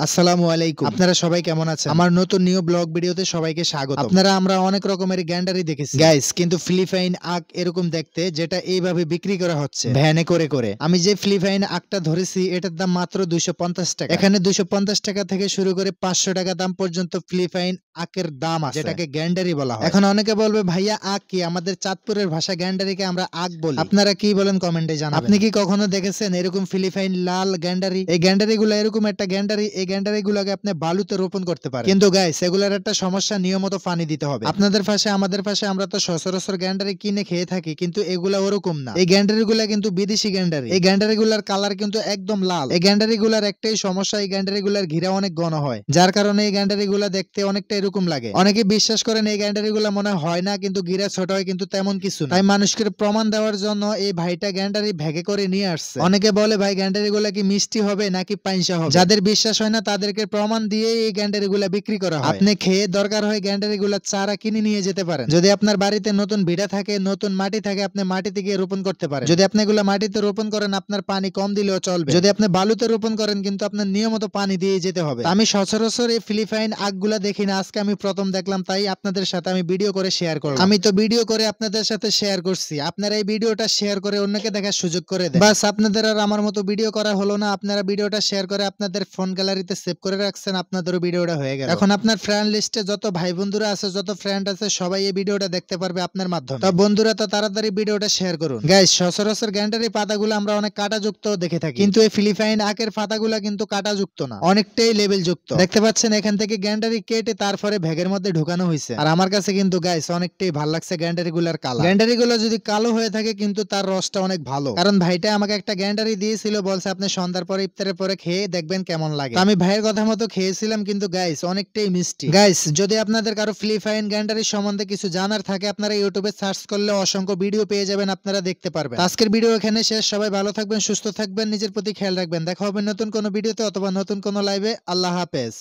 আসসালামু আলাইকুম। আপনারা সবাই কেমন আছেন? আমার নতুন নিউ ব্লগ ভিডিওতে সবাইকে স্বাগতম। আমরা অনেক রকমের গ্যান্ডারি দেখেছি গাইস, কিন্তু ফিলিপাইন আখ এরকম দেখতে, যেটা এইভাবে বিক্রি করা হচ্ছে ভ্যানে করে করে। আমি যে ফিলিপাইন আখটা ধরেছি এটার দাম মাত্র 250 টাকা। এখানে 250 টাকা থেকে শুরু করে 500 টাকা দাম পর্যন্ত ফিলিপাইন আখের দাম আছে, যেটাকে গ্যান্ডারি বলা হয়। এখন অনেকে বলবে ভাইয়া আখ কি? আমাদের চাঁদপুরের ভাষা গ্যান্ডারিকে আমরা আখ বলি। আপনারা কি বলেন কমেন্টে জানাবেন। আপনি কি কখনো দেখেছেন এরকম ফিলিপাইন লাল গ্যান্ডারি? এই গ্যান্ডারি গুলো এরকম একটা গ্যান্ডারি, এই গ্যান্ডারি গুলোকে আপনি বালুতে রোপণ করতে পারেন। কিন্তু গাইস এগুলার একটা সমস্যা, নিয়মিত পানি দিতে হবে। আপনাদের পাশে আমাদের পাশে আমরা তো সচরাচর গ্যান্ডারি কিনে খেয়ে থাকি, কিন্তু এগুলা ওরকম না। এই গ্যান্ডারি গুলা কিন্তু বিদেশি গ্যান্ডারি। এই গ্যান্ডারি গুলার কালার কিন্তু একদম লাল। এই গ্যান্ডারি গুলার একটাই সমস্যা, এই গ্যান্ডারি গুলার ঘিরা অনেক ঘন হয়, যার কারণে এই গ্যান্ডারি গুলা দেখতে অনেকটা এরকম লাগে। অনেকে বিশ্বাস করেন এই গ্যান্ডারি গুলা মনে হয় না, কিন্তু ঘিরা ছোট হয়, কিন্তু তেমন কিছু না। তাই মানুষকে প্রমাণ দেওয়ার জন্য এই ভাইটা গ্যান্ডারি ভেগে করে নিয়ে আসছে। অনেকে বলে ভাই গ্যান্ডারি গুলা কি মিষ্টি হবে নাকি পাইনসা হবে? যাদের বিশ্বাস হয় না তাদেরকে প্রমাণ দিয়ে এই গ্যান্ডারি গুলা বিক্রি করা হয়। আপনি খেয়ে দরকার হয় গ্যান্ডারি গুলা চারা কিনে নিয়ে যেতে পারেন। যদি আপনার বাড়িতে নতুন ভিড়া থাকে, নতুন মাটি থাকে, আপনি মাটিতে গিয়ে রোপণ করতে পারেন। যদি আপনি এগুলা মাটিতে রোপণ করেন আপনার পানি কম দিলেও চলবে। যদি আপনি বালুতে রোপণ করেন কিন্তু আপনার নিয়মিত পানি দিয়ে যেতে হবে। আমি সচরাচর এই ফিলিপাইন আখগুলা দেখি না, আজকে আমি প্রথম দেখলাম, তাই আপনাদের সাথে আমি ভিডিও করে শেয়ার করলাম। আমি তো ভিডিও করে আপনাদের সাথে শেয়ার করছি, আপনারা এই ভিডিওটা শেয়ার করে অন্যকে দেখার সুযোগ করে দেন। বাস আপনাদের আর আমার মতো ভিডিও করা হলো না, আপনারা ভিডিওটা শেয়ার করে আপনাদের ফোন গ্যালারিতে সেভ করে রাখছেন, আপনাদেরও ভিডিওটা হয়ে গেল। এখন আপনার ফ্রেন্ড লিস্টে যত ভাই বন্ধুরা আছে, যত ফ্রেন্ড আছে, সবাই এই ভিডিওটা দেখতে পারবে আপনার মাধ্যমে। তো বন্ধুরা তো তাড়াতাড়ি ভিডিওটা শেয়ার করুন। গাইস সচরাচর গ্যান্ডারি পাতাগুলো আমরা অনেক কাঁটাযুক্ত দেখে থাকি, কিন্তু এই ফিলিপাইন আখের পাতাগুলা কিন্তু কাঁটাযুক্ত না, অনেকটাই লেভেল যুক্ত। দেখতে পাচ্ছেন এখান থেকে গ্যান্ডারি কেটে তারপরে ভ্যাগের মধ্যে ঢুকানো হয়েছে। আর আমার কাছে কিন্তু গাইস অনেকটাই ভালো লাগছে গ্যান্ডারি গুলার কালার। গ্যান্ডারি গুলো যদি কালো হয়ে থাকে কিন্তু তার রসটা অনেক ভালো, কারণ ভাইটা আমাকে একটা গ্যান্ডারি দিয়েছিল, বলছে আপনি সন্ধ্যার পরে ইফতারের পরে খেয়ে দেখবেন কেমন লাগে। তো আমি ভাইয়ের কথা মতো খেয়েছিলাম, কিন্তু গাইস অনেকটাই মিষ্টি। গাইস যদি আপনাদের কারো ফিলিপাইন গ্যান্ডারি সম্বন্ধে কিছু জানার থাকে, আপনারা ইউটিউবে সার্চ করলে অসংখ্য ভিডিও পেয়ে যাবেন, আপনারা দেখতে পারবেন। আজকের ভিডিও এখানে শেষ। সবাই ভালো থাকবেন, সুস্থ থাকবেন, নিজের প্রতি খেয়াল রাখবেন। দেখা হবে নতুন কোনো ভিডিওতে অথবা নতুন কোনো লাইভে। আল্লাহ হাফেজ।